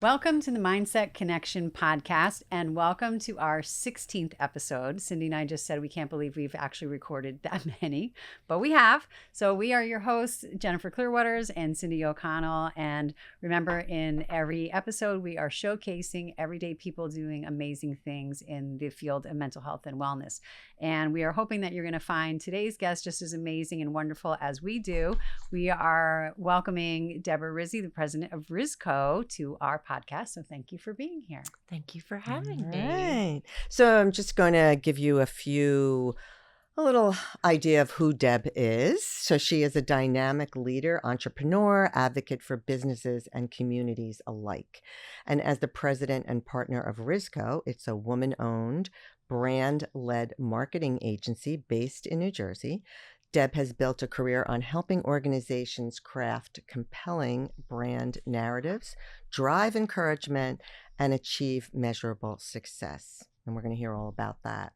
Welcome to the Mindset Connection podcast, and welcome to our 16th episode. Cindy and I just said we can't believe we've actually recorded that many, but we have. So we are your hosts, Jennifer Clearwaters and Cindy O'Connell. And remember, in every episode, we are showcasing everyday people doing amazing things in the field of mental health and wellness. And we are hoping that you're going to find today's guest just as amazing and wonderful as we do. We are welcoming Debra Rizzi, the president of Rizco, to our podcast. So thank you for being here. Thank you for having me. Right. So I'm just going to give you a little idea of who Deb is. So she is a dynamic leader, entrepreneur, advocate for businesses and communities alike. And as the president and partner of Rizco, it's a woman-owned, brand-led marketing agency based in New Jersey. Deb has built a career on helping organizations craft compelling brand narratives, drive encouragement, and achieve measurable success. And we're going to hear all about that.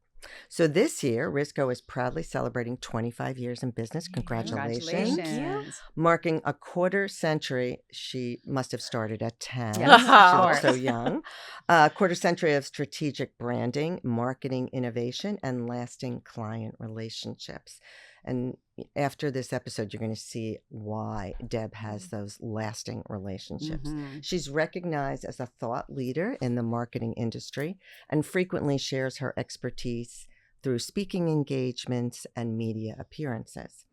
So this year, Rizco is proudly celebrating 25 years in business. Congratulations. Thank you. Marking a quarter century. She must have started at 10. Yes, She looks so young. A quarter century of strategic branding, marketing innovation, and lasting client relationships. And after this episode, you're going to see why Deb has those lasting relationships. Mm-hmm. She's recognized as a thought leader in the marketing industry and frequently shares her expertise through speaking engagements and media appearances.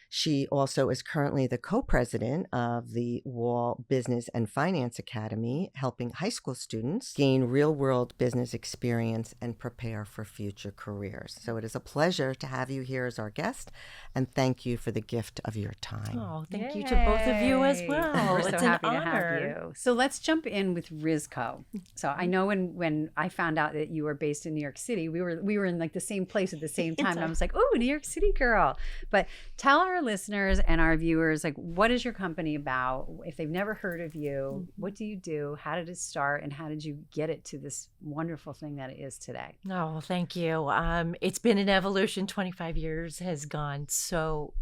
She also is currently the co-president of the Wall Business and Finance Academy, helping high school students gain real-world business experience and prepare for future careers. So it is a pleasure to have you here as our guest, and thank you for the gift of your time. Oh, thank you to both of you as well. We're It's so an happy honor. to have you. So let's jump in with Rizco. So I know when I found out that you were based in New York City, we were in like the same place at the same time. And I was like, oh, New York City girl. But tell our listeners and our viewers, like, what is your company about? If they've never heard of you, what do you do? How did it start? And how did you get it to this wonderful thing that it is today? Oh, thank you. It's been an evolution. 25 years has gone so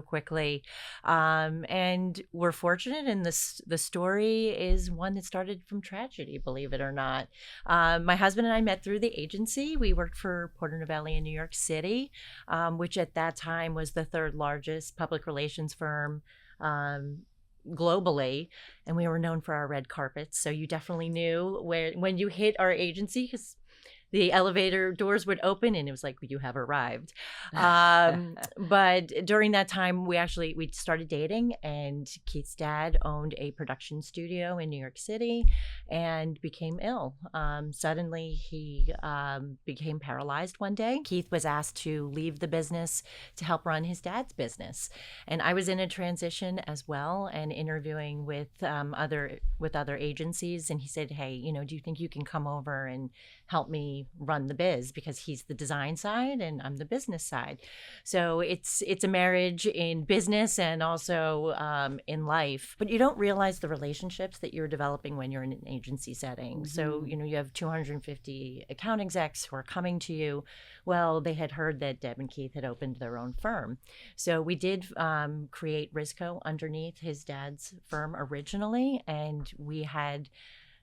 quickly. And we're fortunate, and the story is one that started from tragedy, believe it or not. My husband and I met through the agency. We worked for Porter Novelli in New York City, which at that time was the third largest public relations firm globally, and we were known for our red carpets. So you definitely knew when you hit our agency, because the elevator doors would open and it was like, you have arrived. But during that time, we started dating, and Keith's dad owned a production studio in New York City and became ill. Suddenly, he became paralyzed one day. Keith was asked to leave the business to help run his dad's business. And I was in a transition as well and interviewing with other agencies. And he said, hey, do you think you can come over and help me run the biz, because he's the design side and I'm the business side. So it's a marriage in business and also in life. But you don't realize the relationships that you're developing when you're in an agency setting. Mm-hmm. So you have 250 account execs who are coming to you. Well, they had heard that Deb and Keith had opened their own firm. So we did create Rizco underneath his dad's firm originally, and we had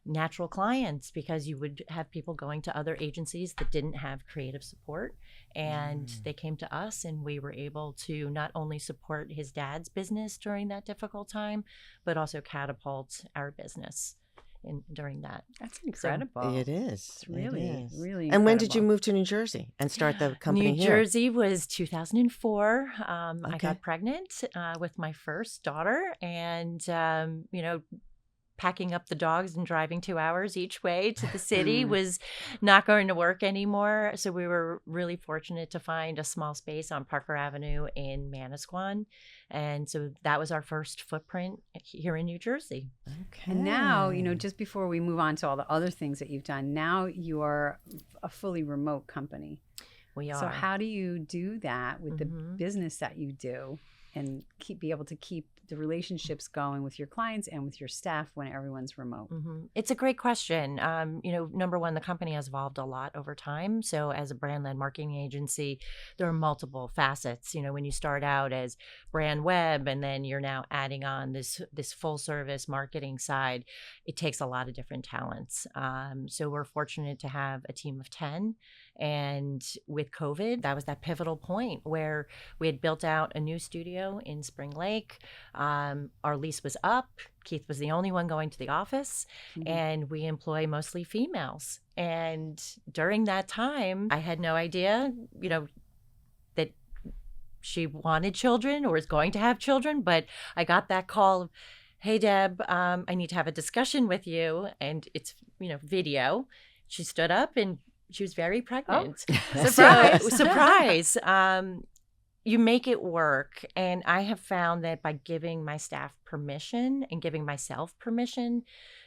natural clients because you would have people going to other agencies that didn't have creative support, and they came to us, and we were able to not only support his dad's business during that difficult time, but also catapult our business during that. That's incredible. It is. It's really incredible. And when did you move to New Jersey and start the company New here? Jersey was 2004. I got pregnant with my first daughter, and packing up the dogs and driving 2 hours each way to the city was not going to work anymore. So we were really fortunate to find a small space on Parker Avenue in Manasquan. And so that was our first footprint here in New Jersey. Okay. And now, just before we move on to all the other things that you've done, now you're a fully remote company. We are. So how do you do that with the business that you do and be able to keep the relationships going with your clients and with your staff when everyone's remote? It's a great question. Number one, the company has evolved a lot over time. So as a brand-led marketing agency, there are multiple facets. When you start out as brand web and then you're now adding on this full service marketing side, it takes a lot of different talents. So we're fortunate to have a team of 10. And with COVID, that was that pivotal point where we had built out a new studio in Spring Lake. Our lease was up. Keith was the only one going to the office, and we employ mostly females. And during that time, I had no idea, that she wanted children or was going to have children. But I got that call, hey, Deb, I need to have a discussion with you. And it's, video. She stood up and she was very pregnant. Oh, surprise. Surprise. You make it work. And I have found that by giving my staff permission and giving myself permission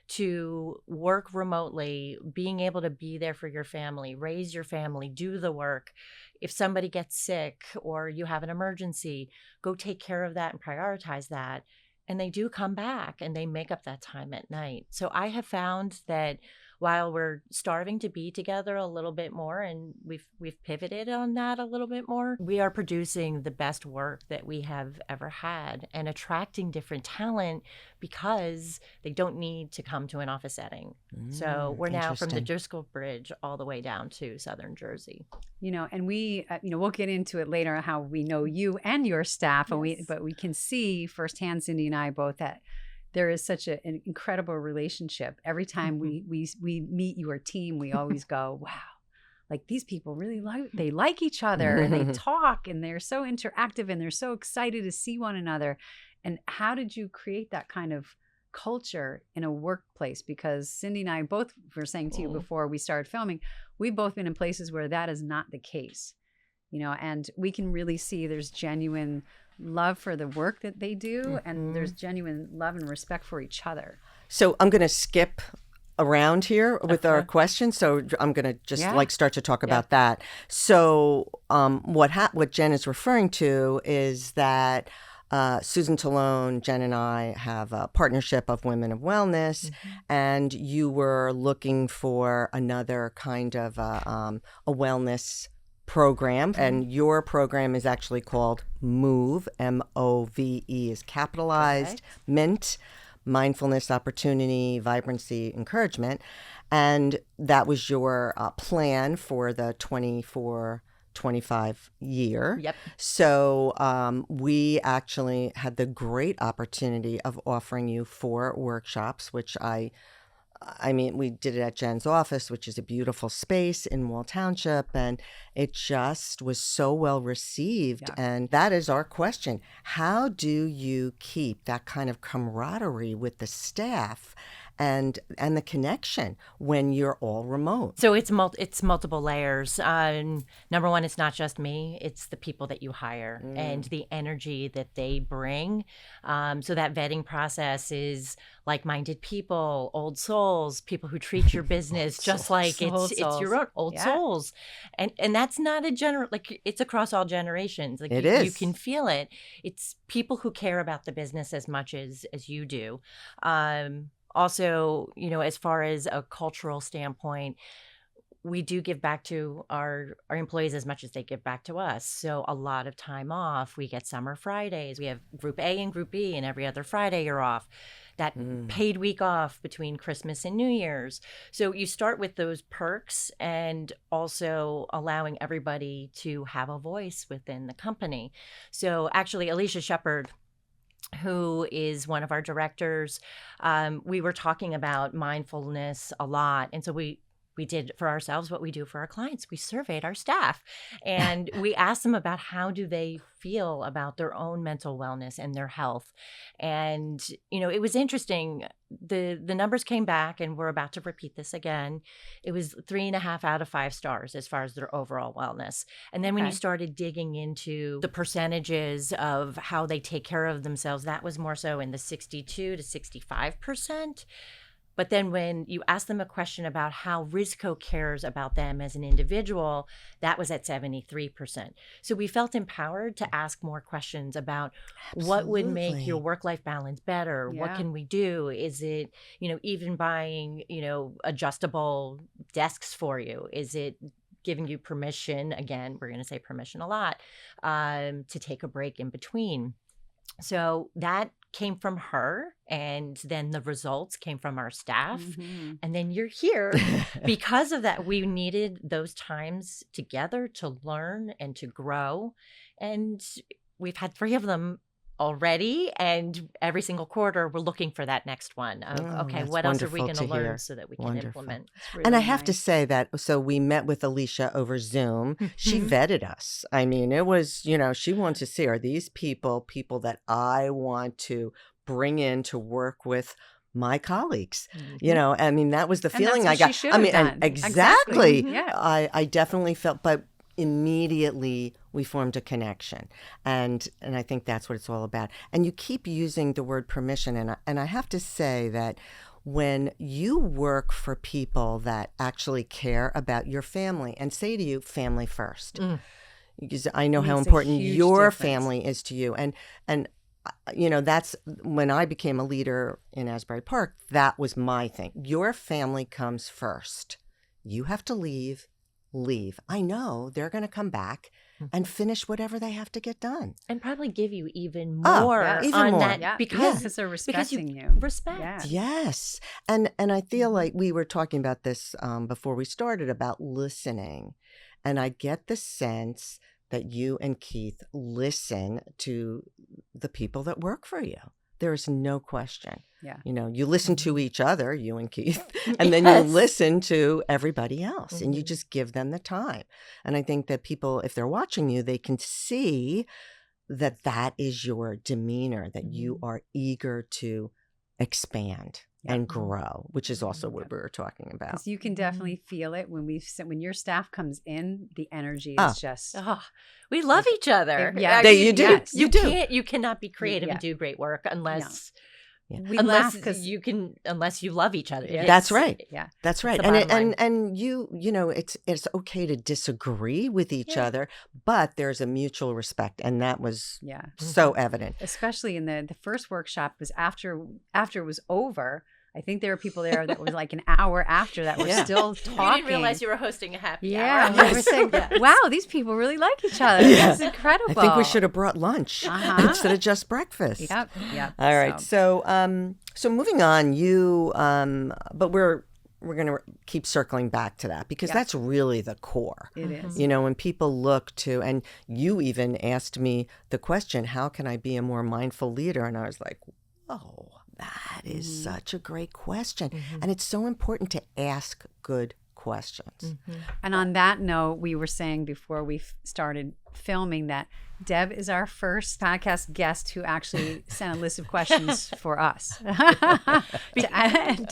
to work remotely, being able to be there for your family, raise your family, do the work. If somebody gets sick or you have an emergency, go take care of that and prioritize that. And they do come back and they make up that time at night. So I have found that while we're starving to be together a little bit more, and we've pivoted on that a little bit more, we are producing the best work that we have ever had and attracting different talent because they don't need to come to an office setting. So we're now from the Driscoll Bridge all the way down to Southern Jersey. And we, we'll get into it later how we know you and your staff, but we can see firsthand, Cindy and I both, that there is such an incredible relationship. Every time we meet your team, we always go, wow, like these people really like each other and they talk and they're so interactive and they're so excited to see one another. And how did you create that kind of culture in a workplace? Because Cindy and I both were saying to you before we started filming, we've both been in places where that is not the case, and we can really see there's genuine love for the work that they do, and there's genuine love and respect for each other. So I'm going to skip around here with our questions. So I'm going to just start to talk about that. So what Jen is referring to is that Susan Talone, Jen and I have a partnership of Women of Wellness, and you were looking for another kind of a wellness program, and your program is actually called MOVE, M-O-V-E is capitalized, MINT, Mindfulness, Opportunity, Vibrancy, Encouragement, and that was your plan for the 24-25 year. Yep. So we actually had the great opportunity of offering you 4 workshops, which I mean, we did it at Jen's office, which is a beautiful space in Wall Township, and it just was so well received. Yeah. And that is our question. How do you keep that kind of camaraderie with the staff and the connection when you're all remote? So it's multiple layers. Number one, it's not just me. It's the people that you hire and the energy that they bring. So that vetting process is like-minded people, old souls, people who treat your business just like it's your own old souls. And that's not it's across all generations. Like it is. You can feel it. It's people who care about the business as much as you do. Also, as far as a cultural standpoint, we do give back to our employees as much as they give back to us. So a lot of time off. We get summer Fridays. We have Group A and Group B, and every other Friday you're off. That paid week off between Christmas and New Year's. So you start with those perks and also allowing everybody to have a voice within the company. So actually, Alicia Shepard, who is one of our directors, we were talking about mindfulness a lot. And so we did for ourselves what we do for our clients. We surveyed our staff and we asked them about how do they feel about their own mental wellness and their health. And, it was interesting. The numbers came back, and we're about to repeat this again. It was 3.5 out of 5 stars as far as their overall wellness. And then when you started digging into the percentages of how they take care of themselves, that was more so in the 62 to 65%. But then when you ask them a question about how Rizco cares about them as an individual, that was at 73%. So we felt empowered to ask more questions about what would make your work-life balance better? Yeah. What can we do? Is it, even buying, adjustable desks for you? Is it giving you permission, again, we're going to say permission a lot, to take a break in between? So that came from her, and then the results came from our staff. And then you're here because of that. We needed those times together to learn and to grow. And we've had 3 of them already, and every single quarter we're looking for that next one of what else are we going to learn so that we can implement. Really and I have to say that, so we met with Alicia over Zoom. She vetted us. I mean, it was, she wanted to see, are these people that I want to bring in to work with my colleagues? I mean, that was the feeling I got. I mean, and exactly. Yeah. I definitely felt, but immediately we formed a connection, and I think that's what it's all about. And you keep using the word permission, and I have to say that when you work for people that actually care about your family and say to you, family first, because I know how important your family is to you, and that's when I became a leader in Asbury Park. That was my thing. Your family comes first. You have to leave. I know they're going to come back and finish whatever they have to get done, and probably give you even more that because they're respecting you. Respect. Yes, and I feel like we were talking about this before we started about listening, and I get the sense that you and Keith listen to the people that work for you. There is no question. Yeah. You listen to each other, you and Keith, and then you listen to everybody else, and you just give them the time. And I think that people, if they're watching you, they can see that is your demeanor, that you are eager to expand and grow, which is also what we were talking about. Because you can definitely feel it when your staff comes in, the energy is just... we love each other. You do. Yes. You cannot be creative and do great work unless... Yeah. Unless you love each other. That's right. Yeah, that's right. And it's okay to disagree with each other, but there's a mutual respect, and that was so evident. Especially in the first workshop was after it was over. I think there were people there that was like an hour after that were still talking. You didn't realize you were hosting a happy hour. Yeah, we were saying, wow, these people really like each other. Yeah. It's incredible. I think we should have brought lunch instead of just breakfast. Yep. All right. So moving on, but we're going to keep circling back to that because that's really the core. It is. When people look to, and you even asked me the question, how can I be a more mindful leader? And I was like, oh, that is such a great question. And it's so important to ask good questions. And on that note, we were saying before we started filming that Deb is our first podcast guest who actually sent a list of questions for us to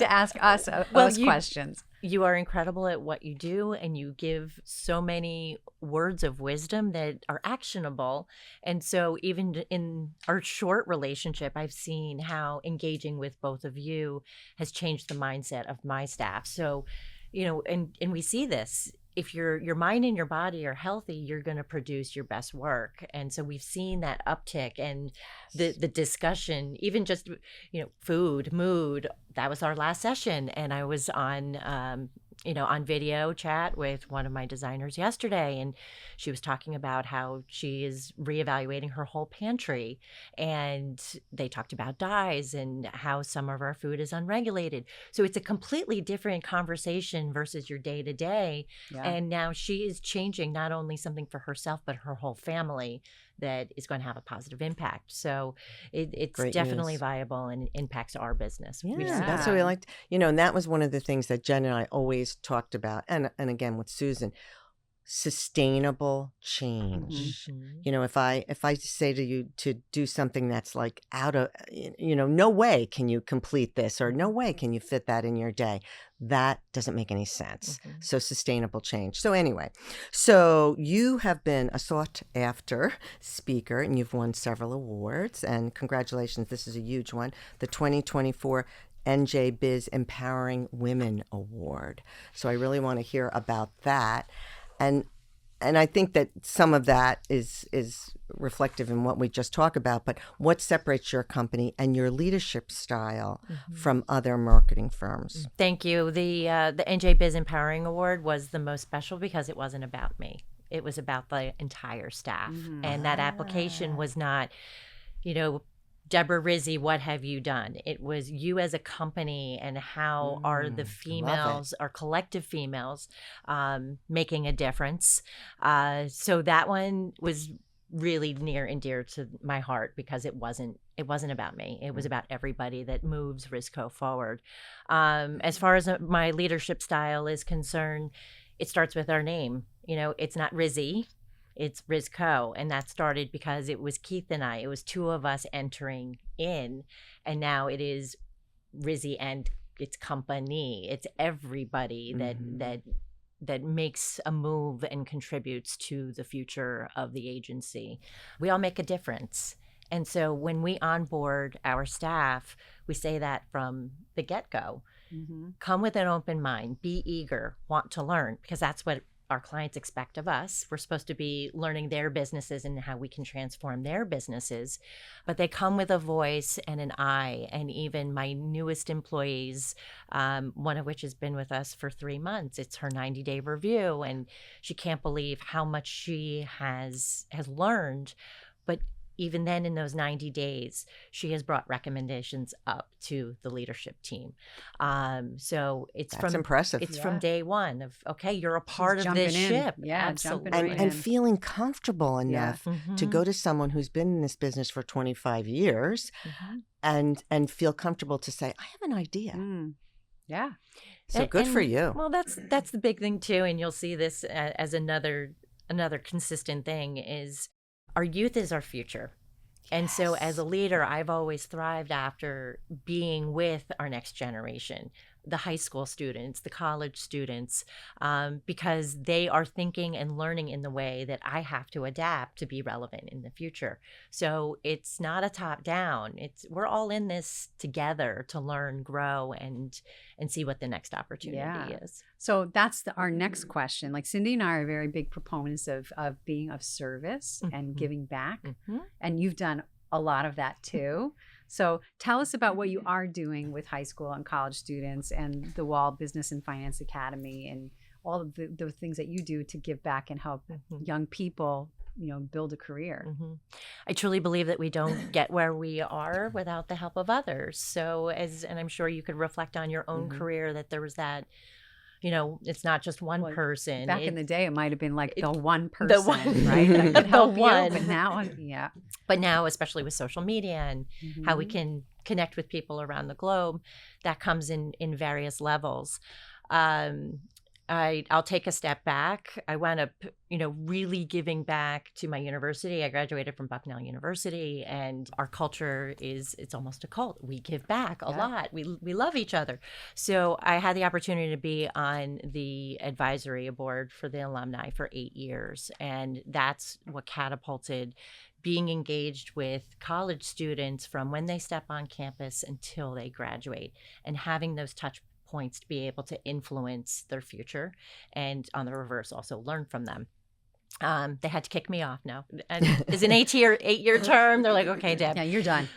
ask us questions. You are incredible at what you do, and you give so many words of wisdom that are actionable. And so even in our short relationship, I've seen how engaging with both of you has changed the mindset of my staff. So, and we see this. If your mind and your body are healthy, you're going to produce your best work. And so we've seen that uptick, and the discussion, even just, food, mood, that was our last session. And I was on video chat with one of my designers yesterday, and she was talking about how she is reevaluating her whole pantry, and they talked about dyes and how some of our food is unregulated. So it's a completely different conversation versus your day to day. And now she is changing not only something for herself, but her whole family that is going to have a positive impact. So it's great definitely news. Viable and impacts our business. Yeah, that's what we liked. And that was one of the things that Jen and I always talked about. And again, with Susan, sustainable change. If I say to you to do something that's like out of, no way can you complete this, or no way can you fit that in your day. That doesn't make any sense. So sustainable change. So anyway, so you have been a sought after speaker, and you've won several awards, and congratulations. This is a huge one. The 2024 NJ Biz Empowering Women Award. So I really want to hear about that. And I think that some of that is reflective in what we just talked about, but what separates your company and your leadership style from other marketing firms? Thank you. The NJ Biz Empowering Award was the most special because it wasn't about me. It was about the entire staff. And that application was not, Debra Rizzi, what have you done? It was you as a company and how are the females, our collective females, making a difference. So that one was really near and dear to my heart because it wasn't about me. It was about everybody that moves Rizco forward. As far as my leadership style is concerned, it starts with our name. It's not Rizzi. It's Rizco, and that started because it was Keith and I. It was two of us entering in, and now it is Rizzi and its company. It's everybody that makes a move and contributes to the future of the agency. We all make a difference. And so when we onboard our staff, we say that from the get-go. Come with an open mind, be eager, want to learn, because that's what our clients expect of us. We're supposed to be learning their businesses and how we can transform their businesses, but they come with a voice and an eye. And even my newest employees, one of which has been with us for 3 months, it's her 90-day review, and she can't believe how much she has learned. But even then, in those 90 days, she has brought recommendations up to the leadership team. So that's impressive. It's from day one of, okay, you're a part of this ship. Yeah, absolutely. And feeling comfortable enough to go to someone who's been in this business for 25 years and feel comfortable to say, I have an idea. Yeah. So good for you. Well, that's the big thing too. And you'll see this as another consistent thing is, our youth is our future. And so as a leader, I've always thrived after being with our next generation, the high school students, the college students, because they are thinking and learning in the way that I have to adapt to be relevant in the future. So it's not a top down. We're all in this together to learn, grow, and see what the next opportunity is. So that's our next question. Like Cindy and I are very big proponents of being of service and giving back. And you've done a lot of that too. So tell us about what you are doing with high school and college students and the Wall Business and Finance Academy and all of the things that you do to give back and help young people, build a career. I truly believe that we don't get where we are without the help of others. So and I'm sure you could reflect on your own career that there was that, it's not just one person. Back in the day, it might have been like the one person, right? That could help you, but now, But now, especially with social media and how we can connect with people around the globe, that comes in various levels. I'll take a step back. I wound up, really giving back to my university. I graduated from Bucknell University, and our culture it's almost a cult. We give back a lot. We love each other. So I had the opportunity to be on the advisory board for the alumni for 8 years, and that's what catapulted being engaged with college students from when they step on campus until they graduate, and having those touch points to be able to influence their future, and on the reverse also learn from them. They had to kick me off now. And it's an 8-year term. They're like, okay, Deb. Yeah, you're done.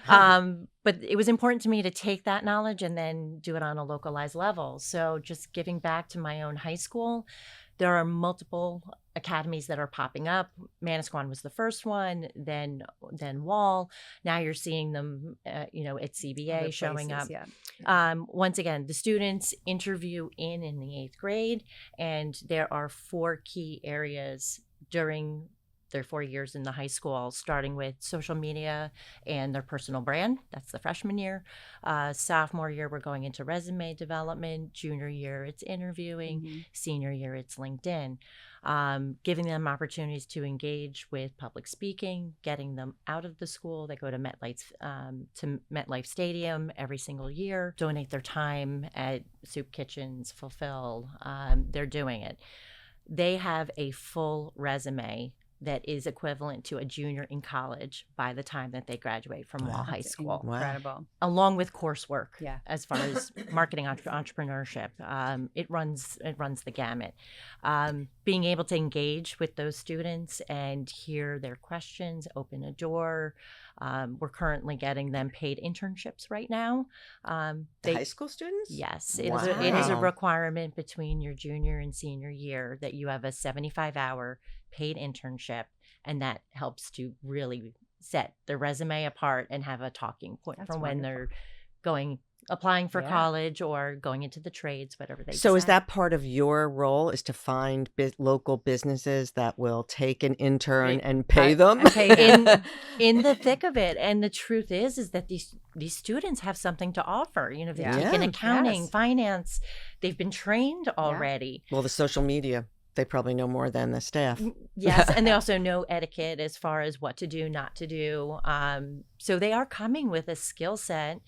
But it was important to me to take that knowledge and then do it on a localized level. So just giving back to my own high school, there are multiple academies that are popping up. Manasquan was the first one, then Wall. Now you're seeing them, at CBA showing up. Once again, the students interview in the 8th grade, and there are 4 key areas during their 4 years in the high school, starting with social media and their personal brand. That's the freshman year. Sophomore year, we're going into resume development. Junior year, it's interviewing. Senior year, it's LinkedIn. Giving them opportunities to engage with public speaking, getting them out of the school. They go to MetLife Stadium every single year, donate their time at soup kitchens, fulfill. They're doing it. They have a full resume that is equivalent to a junior in college by the time that they graduate from Wall High School. Incredible. Along with coursework, Yeah. as far as marketing entrepreneurship, it runs the gamut. Being able to engage with those students and hear their questions, open a door. We're currently getting them paid internships right now. The high school students? Yes, it Wow. is a requirement between your junior and senior year that you have a 75-hour paid internship, and that helps to really set their resume apart and have a talking point That's from when wonderful. they're applying for Yeah. college or going into the trades, whatever they So is decide. that part of your role, is to find local businesses that will take an intern and pay them? And pay in the thick of it. And the truth is that these students have something to offer. You know, they've Yeah. taken Yeah. accounting, Yes. finance. They've been trained already. Well, the social media, they probably know more than the staff. Yes, and they also know etiquette as far as what to do, not to do. So they are coming with a skill set,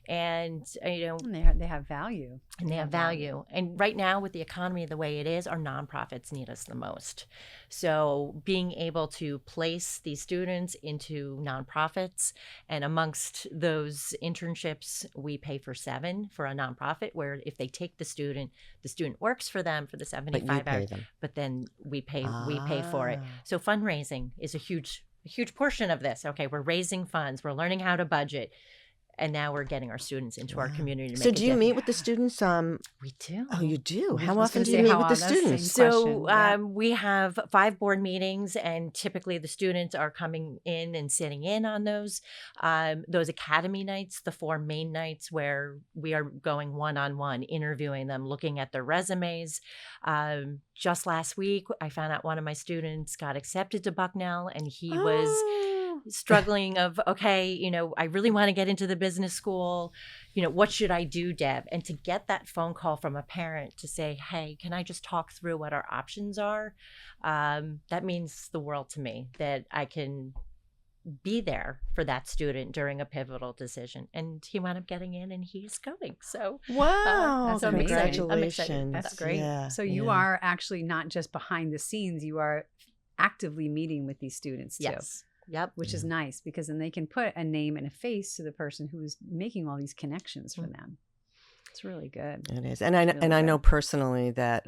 and And they have value. and they have value. And right now, with the economy the way it is, our nonprofits need us the most. So being able to place these students into nonprofits, and amongst those internships, we pay for 7 for a nonprofit, where if they take the student works for them for the But 75 you pay hours, them. but then we pay for it. Ah. So fundraising is a huge portion of this. Okay, we're raising funds, we're learning how to budget. And now we're getting our students into our community to make So a do you difference. meet with the students? We do. Oh, you do? I How was often gonna do say, you meet how with the often? students? Same So question, yeah. we have 5 board meetings, and typically the students are coming in and sitting in on those academy nights, the 4 main nights where we are going one-on-one, interviewing them, looking at their resumes. Just last week, I found out one of my students got accepted to Bucknell, and he was struggling of, okay, I really want to get into the business school. What should I do, Deb? And to get that phone call from a parent to say, hey, can I just talk through what our options are? That means the world to me, that I can be there for that student during a pivotal decision. And he wound up getting in, and he's going. So Wow. That's so I'm excited. amazing. I'm excited. Congratulations. That's great. Yeah, So you yeah. are actually not just behind the scenes, you are actively meeting with these students too. Yes. Yep. Which is nice, because then they can put a name and a face to the person who is making all these connections for them. It's really good. It is. And I Really and I know good. personally that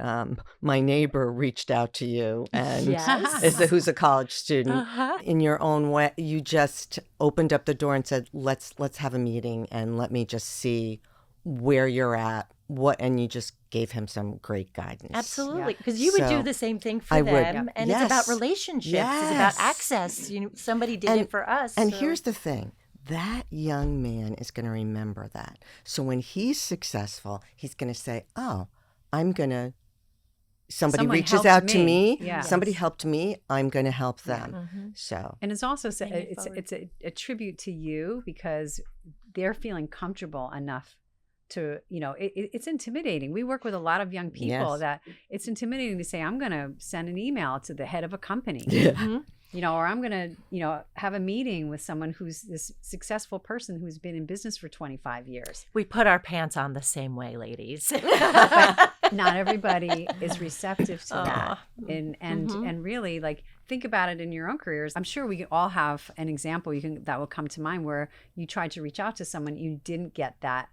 my neighbor reached out to you, and Yes. who's a college student. Uh-huh. In your own way, you just opened up the door and said, let's have a meeting, and let me just see where you're at, and you just gave him some great guidance. Absolutely, Yeah. because you would So, do the same thing for I would. them, Yep. and Yes. it's about relationships. It's about Yes. access. Somebody did And- it for us. And so- here's the thing. That young man is going to remember that. So when he's successful, he's going to say, oh, somebody Someone reaches helped out to me. me. Yeah. Somebody Yes. helped me. I'm going to help them. Mhm. So And it's also Paying it forward. it's a tribute to you, because they're feeling comfortable enough to, it's intimidating. We work with a lot of young people Yes. that it's intimidating to say, I'm going to send an email to the head of a company. Mhm. Or I'm going to, have a meeting with someone who's this successful person who's been in business for 25 years. We put our pants on the same way, ladies. Not everybody is receptive to that. Aw. And Mhm. and really, like, think about it in your own careers. I'm sure we all have an example that will come to mind where you tried to reach out to someone, you didn't get that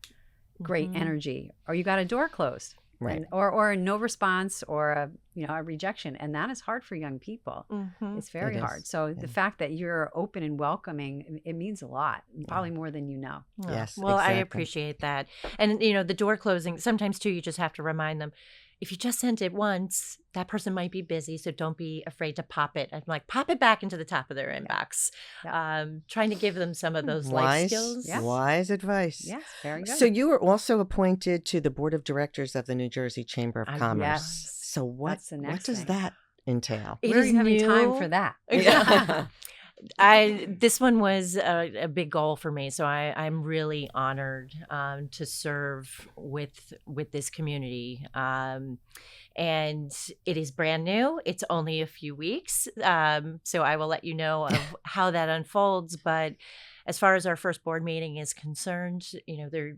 great Mhm. energy, or you got a door closed. Right. Or no response, or a rejection, and that is hard for young people. Mhm. It's very It is. hard. So the fact that you're open and welcoming, it means a lot, probably more than you know. Oh, Yes, Well, I exactly. appreciate that. And, the door closing, sometimes too, you just have to remind them, if you just sent it once, that person might be busy. So don't be afraid to pop it. I'm like, pop it back into the top of their inbox. Trying to give them some of those life wise, skills. Yeah. wise advice. Yes, very good. So you were also appointed to the board of directors of the New Jersey Chamber of Commerce. Yes. So what That's the next does thing. that entail? It Where are is you having time new. for that? Yeah. This one was a big goal for me, so I'm really honored to serve with this community, and it is brand new. It's only a few weeks, so I will let you know of how that unfolds. But as far as our first board meeting is concerned, they're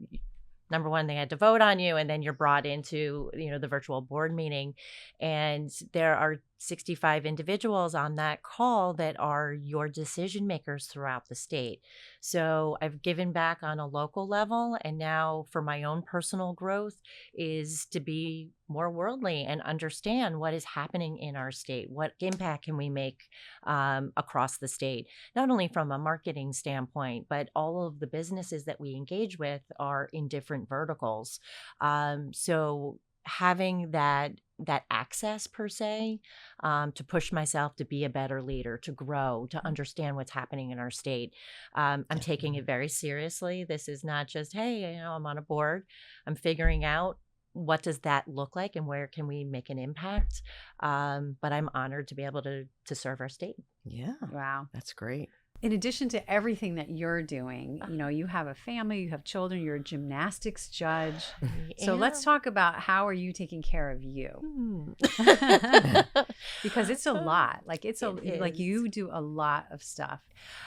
number one, they had to vote on you, and then you're brought into the virtual board meeting, and there are 65 individuals on that call that are your decision makers throughout the state. So I've given back on a local level, and now for my own personal growth is to be more worldly and understand what is happening in our state. What impact can we make across the state, not only from a marketing standpoint, but all of the businesses that we engage with are in different verticals. So having that access per se, to push myself to be a better leader, to grow, to understand what's happening in our state. I'm taking it very seriously. This is not just, hey, I'm on a board. I'm figuring out what does that look like and where can we make an impact. But I'm honored to be able to serve our state. Yeah. Wow. That's great. In addition to everything that you're doing, you have a family, you have children, you're a gymnastics judge. So let's talk about how are you taking care of you? Because it's a lot. Like like you do a lot of stuff.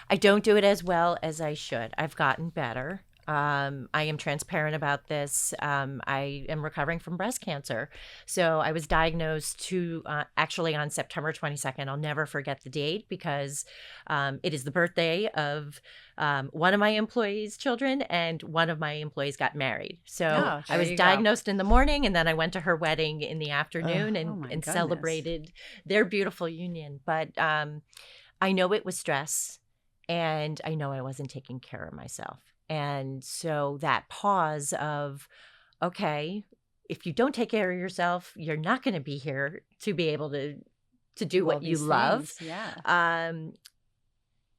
I don't do it as well as I should. I've gotten better. I am transparent about this. I am recovering from breast cancer. So I was diagnosed actually on September 22nd. I'll never forget the date because it is the birthday of one of my employees' children, and one of my employees got married. So I was diagnosed in the morning, and then I went to her wedding in the afternoon and celebrated their beautiful union. But I know it was stress, and I know I wasn't taking care of myself. And so that pause of, okay, if you don't take care of yourself, you're not going to be here to be able to do what you love. Yeah.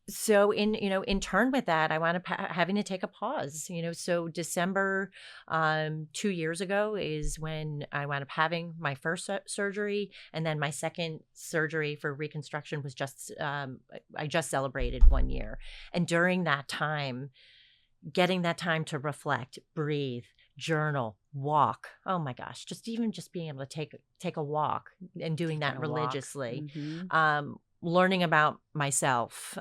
So in turn with that, I wound up having to take a pause, so December 2 years ago is when I wound up having my first surgery. And then my second surgery for reconstruction was I just celebrated 1 year. And during that time, getting that time to reflect, breathe, journal, walk. Oh my gosh, just being able to take a walk and doing that religiously. Mm-hmm. Learning about myself,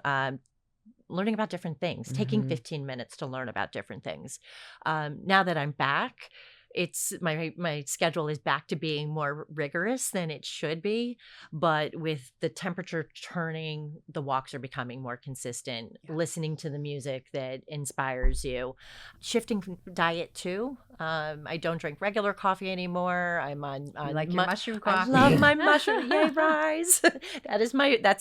learning about different things, taking 15 minutes to learn about different things. Now that I'm back, it's my schedule is back to being more rigorous than it should be, but with the temperature turning, the walks are becoming more consistent. Listening to the music that inspires you, shifting diet too. I don't drink regular coffee anymore. I'm on like your mushroom coffee. I love my mushroom. Yay, rise! That's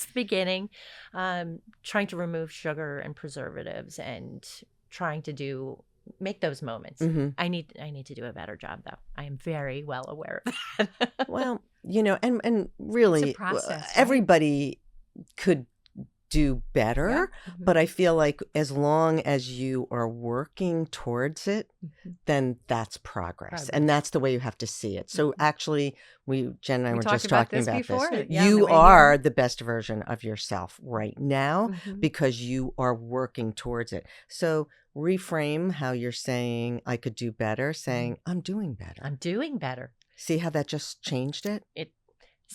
the beginning. Trying to remove sugar and preservatives, and trying to make those moments. I need to do a better job, though. I am very well aware of that. Well, and really, it's a process, everybody could do better, but I feel like as long as you are working towards it, then that's progress. And that's the way you have to see it. So actually, Jen and I were just talking about this. Yeah, you are the best version of yourself right now because you are working towards it. So reframe how you're saying, I could do better, saying, I'm doing better. I'm doing better. See how that just changed it?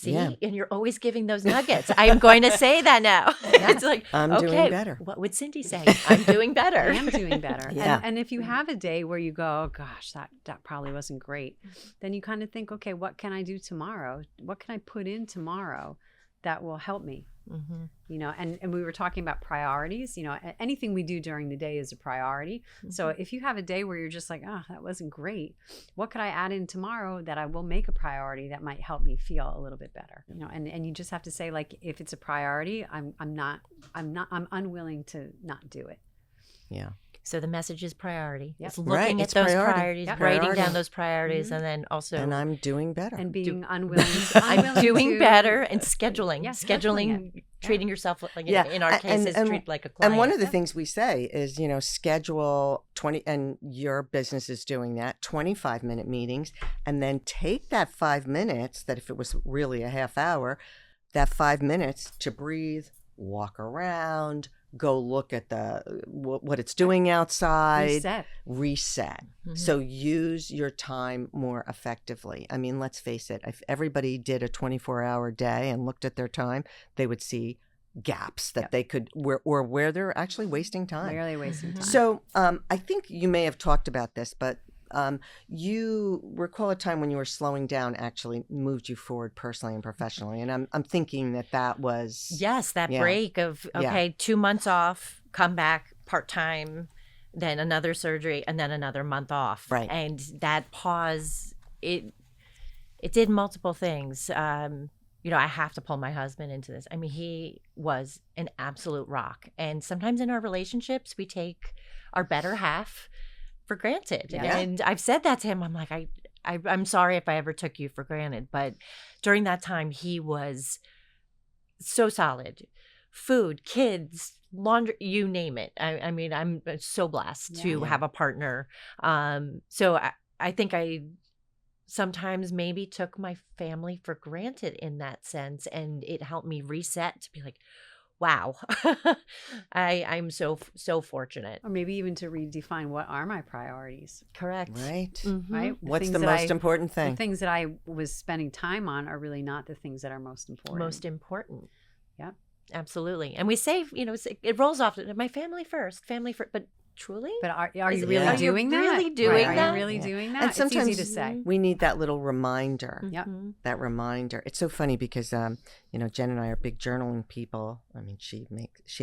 And you're always giving those nuggets. I'm going to say that now. It's like, I'm doing better. What would Cindy say? I'm doing better. I am doing better. Yeah. And if you have a day where you go, oh gosh, that probably wasn't great, then you kind of think, okay, what can I do tomorrow? What can I put in tomorrow that will help me? And we were talking about priorities. Anything we do during the day is a priority. So if you have a day where you're just like, oh, that wasn't great, what could I add in tomorrow that I will make a priority that might help me feel a little bit better? And you just have to say, like, if it's a priority, I'm unwilling to not do it. Yeah. So the message is priority. Yep. It's looking at those priorities, writing down those priorities, and then also... And I'm doing better. And being unwilling I'm doing better, and scheduling. Yeah, scheduling, treating yourself, like in our case, is treat like a client. And one of the things we say is, schedule 20, and your business is doing that, 25-minute meetings, and then take that 5 minutes, that if it was really a half hour, that 5 minutes to breathe, walk around, go look at what it's doing outside. Reset. So use your time more effectively. I mean, let's face it. If everybody did a 24-hour day and looked at their time, they would see gaps that they could where they're actually wasting time. Barely wasting time. So I think you may have talked about this, but you recall a time when you were slowing down actually moved you forward personally and professionally. And I'm thinking that was. Yes, that Yeah. break of, okay, 2 months off, come back part-time, then another surgery, and then another month off. Right. And that pause, it did multiple things. I have to pull my husband into this. I mean, he was an absolute rock. And sometimes in our relationships, we take our better half for granted. Yeah. And I've said that to him. I'm like, I'm sorry if I ever took you for granted. But during that time, he was so solid. Food, kids, laundry, you name it. I mean, I'm so blessed to have a partner. So I think I sometimes maybe took my family for granted in that sense, and it helped me reset to be like, wow, I'm so fortunate. Or maybe even to redefine what are my priorities. Correct. Right. Mm-hmm. Right? What's the most important thing? The things that I was spending time on are really not the things that are most important. Most important. Yep. Absolutely. And we say, it rolls off, my family first, but truly? But are you really doing that? Really doing Right. that? Are you really doing that? And sometimes it's easy to say. we need that little reminder. Yep. That reminder. It's so funny because, Jen and I are big journaling people. I mean, she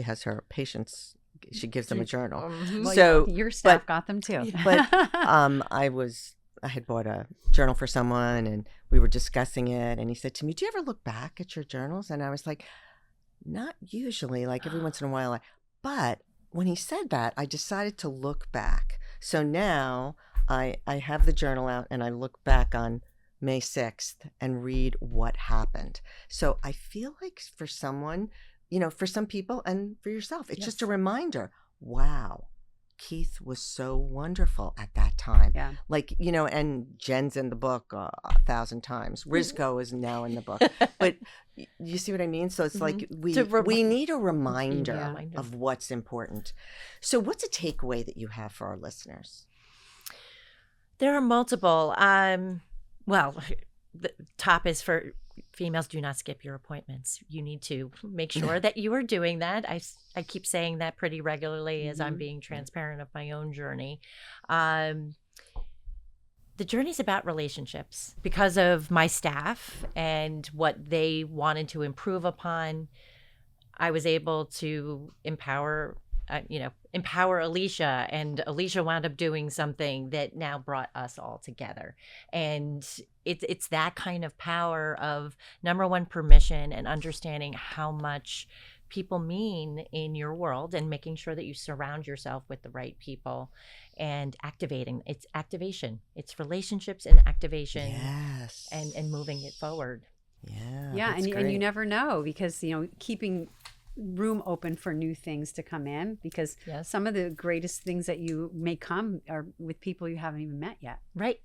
has her patients. She gives them a journal. Well, So your staff got them too. But I had bought a journal for someone and we were discussing it. And he said to me, "Do you ever look back at your journals?" And I was like, "Not usually, like every once in a while." But when he said that, I decided to look back. So now I have the journal out and I look back on May 6th and read what happened. So I feel like for someone, for some people and for yourself, it's just a reminder. Wow, Keith was so wonderful at that time. Yeah. Like, and Jen's in the book 1,000 times. Rizco is now in the book. But you see what I mean? So it's like we need a reminder of what's important. So what's a takeaway that you have for our listeners? There are multiple. Well, the top is for females: do not skip your appointments. You need to make sure that you are doing that. I keep saying that pretty regularly as I'm being transparent of my own journey. The journey's about relationships. Because of my staff and what they wanted to improve upon, I was able to empower Alicia, and Alicia wound up doing something that now brought us all together. And it's that kind of power of, number one, permission and understanding how much people mean in your world, and making sure that you surround yourself with the right people, and activating. It's activation. It's relationships and activation. Yes. And moving it forward. Yeah. And you never know, because, keeping room open for new things to come in, because some of the greatest things that you may come are with people you haven't even met yet. Right.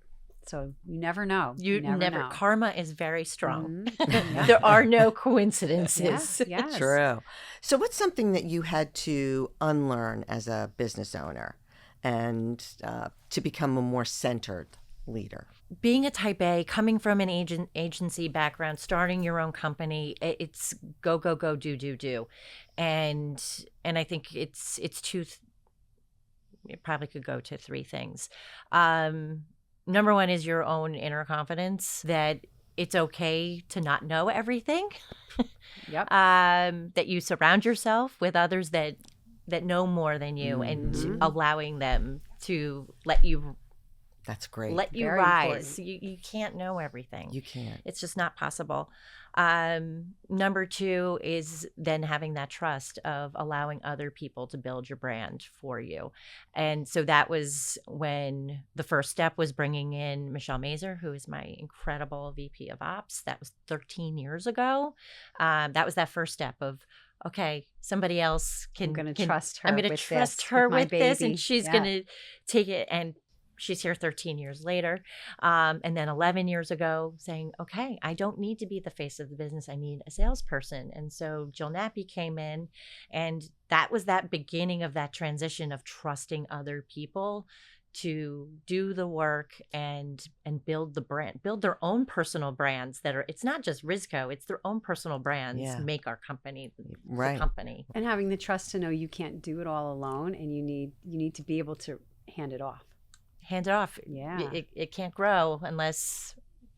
So you never know. You never know. Karma is very strong. Mm-hmm. There are no coincidences. Yes. True. So what's something that you had to unlearn as a business owner and to become a more centered leader? Being a type A, coming from an agency background, starting your own company, it's go, do. And I think it's two, it probably could go to three things. Number one is your own inner confidence that it's okay to not know everything. Yep. That you surround yourself with others that know more than you, and allowing them to let you. That's great. Let you rise. You can't know everything. You can't. It's just not possible. Number two is then having that trust of allowing other people to build your brand for you. And so that was when the first step was bringing in Michelle Mazur, who is my incredible VP of Ops. That was 13 years ago. That was that first step of, okay, somebody else can. I'm going to trust her. I'm going to trust her with this, and she's going to take it. And she's here 13 years later. And then 11 years ago saying, okay, I don't need to be the face of the business. I need a salesperson. And so Jill Nappy came in, and that was that beginning of that transition of trusting other people to do the work and build the brand, build their own personal brands that are, it's not just Rizco, it's their own personal brands, make our company the company. And having the trust to know you can't do it all alone, and you need to be able to hand it off. hand it off. Yeah. It can't grow unless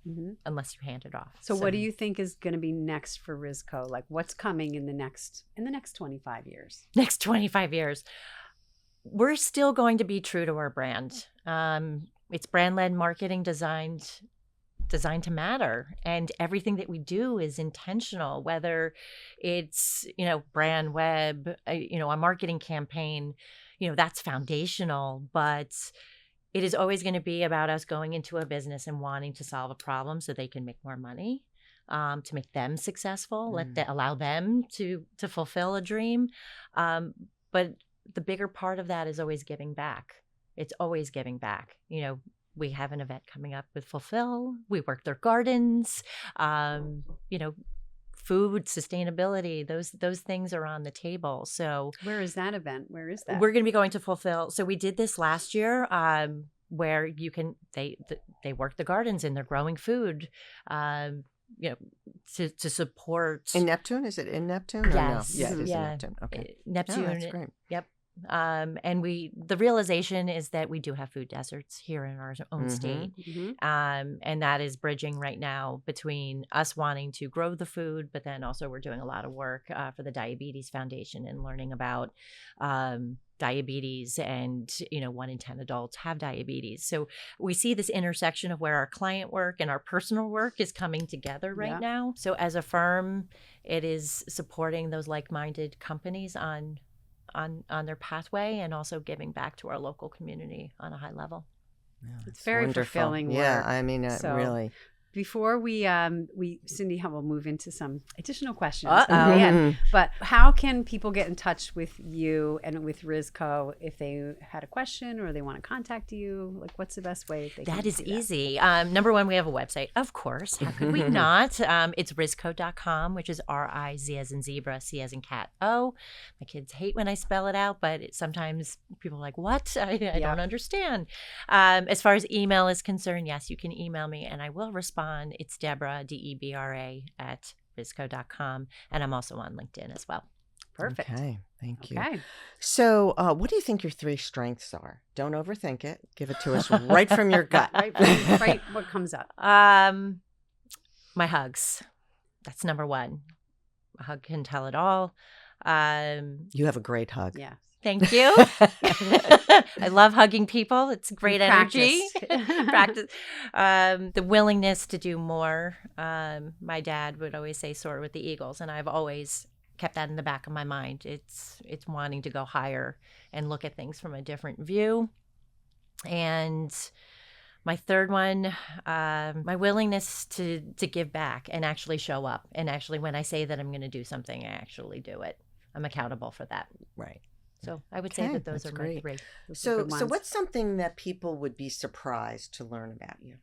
Mm-hmm. unless you hand it off. So what do you think is going to be next for Rizco? Like what's coming in the next 25 years? Next 25 years. We're still going to be true to our brand. It's brand-led marketing designed to matter, and everything that we do is intentional, whether it's, brand web, a marketing campaign, that's foundational, but it is always going to be about us going into a business and wanting to solve a problem so they can make more money, to make them successful, allow them to fulfill a dream. But the bigger part of that is always giving back. It's always giving back. We have an event coming up with Fulfill. We work their gardens, food, sustainability, those things are on the table. So where is that event? Where is that? We're going to be going to Fulfill. So we did this last year, where they work the gardens and they're growing food, to support. In Neptune? Is it in Neptune? Yes. No? Yeah, it is in Neptune. Okay. Neptune. Oh, that's great. Yep. And the realization is that we do have food deserts here in our own state. And that is bridging right now between us wanting to grow the food, but then also we're doing a lot of work for the Diabetes Foundation and learning about diabetes, and 1 in 10 adults have diabetes. So we see this intersection of where our client work and our personal work is coming together right now. So as a firm, it is supporting those like-minded companies on their pathway, and also giving back to our local community on a high level. Yeah, it's very wonderful. Fulfilling work. Yeah, I mean, really. Before Cindy will move into some additional questions. But how can people get in touch with you and with Rizco if they had a question or they want to contact you? Like, what's the best way they can do that? That is easy. Number one, we have a website, of course. How could we not? It's rizco.com, which is R-I-Z as in zebra, C as in cat, O. My kids hate when I spell it out, but sometimes people are like, what? I don't understand. As far as email is concerned, yes, you can email me and I will respond. It's Debra, Debra, at Rizco.com. And I'm also on LinkedIn as well. Perfect. Okay. Thank you. Okay. So what do you think your 3 strengths are? Don't overthink it. Give it to us right from your gut. right what comes up. My hugs. That's number 1. A hug can tell it all. You have a great hug. Yeah. Thank you. I love hugging people. It's great energy. Practice. The willingness to do more. My dad would always say, soar with the eagles. And I've always kept that in the back of my mind. It's wanting to go higher and look at things from a different view. And my third one, my willingness to give back and actually show up. And actually, when I say that I'm going to do something, I actually do it. I'm accountable for that. Right. So I would say that those are great. My 3. So what's something that people would be surprised to learn about you?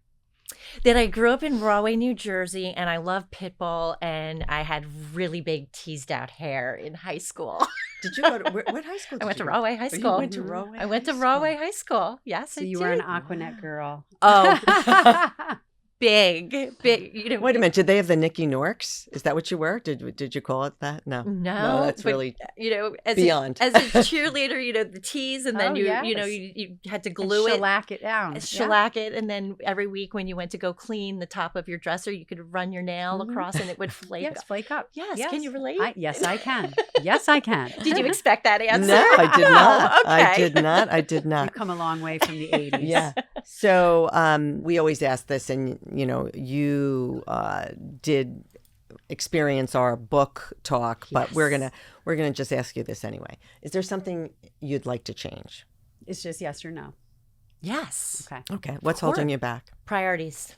That I grew up in Rahway, New Jersey, and I love Pitbull, and I had really big teased out hair in high school. Did you go to what high school? I went to Rahway High School. You went to Rahway. I went to Rahway High School. Yes, so you were an Aquanet girl. Oh. Big. Wait a minute. Did they have the Nicky Norks? Is that what you were? Did you call it that? No, that's really beyond. As a cheerleader, the tees, and then you had to glue it, shellac it down, it, and then every week when you went to go clean the top of your dresser, you could run your nail across, and it would flake. Yes, flake up. Yes. Can you relate? Yes, I can. Yes, I can. Did you expect that answer? No, I did not. Okay. I did not. You've come a long way from the 80s. Yeah. So we always ask this, and you did experience our book talk, but we're gonna just ask you this anyway. Is there something you'd like to change? It's just yes or no. Yes. Okay. What's holding you back? Priorities.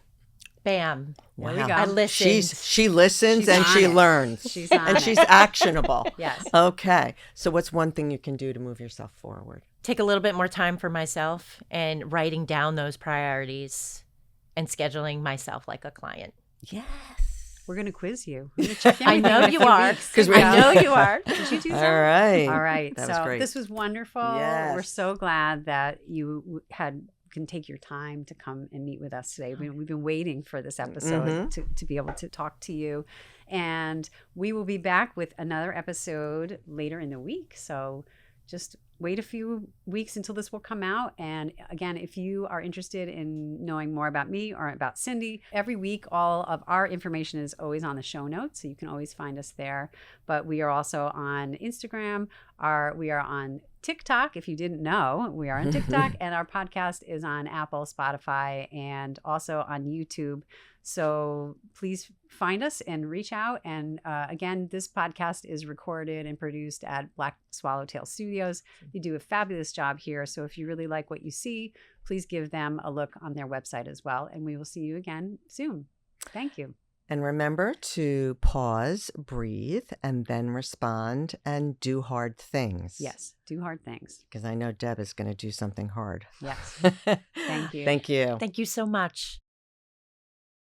Bam. Wow. There we go. I listen. She listens and she learns. She's on she's actionable. Yes. Okay. So what's one thing you can do to move yourself forward? Take a little bit more time for myself and writing down those priorities and scheduling myself like a client. Yes. We're going to quiz you. We're going to check in. I know you are. I know you are. Did you do that? All right. That was great. This was wonderful. Yes. We're so glad that you can take your time to come and meet with us today. We've been waiting for this episode to be able to talk to you. And we will be back with another episode later in the week. So just wait a few weeks until this will come out. And again, if you are interested in knowing more about me or about Cindy, every week, all of our information is always on the show notes. So you can always find us there. But we are also on Instagram. We are on TikTok. If you didn't know, we are on TikTok. And our podcast is on Apple, Spotify, and also on YouTube. So please find us and reach out. And again, this podcast is recorded and produced at Black Swallowtail Studios. They do a fabulous job here. So if you really like what you see, please give them a look on their website as well. And we will see you again soon. Thank you. And remember to pause, breathe, and then respond and do hard things. Yes, do hard things. Because I know Deb is going to do something hard. Yes. Thank you. Thank you. Thank you so much.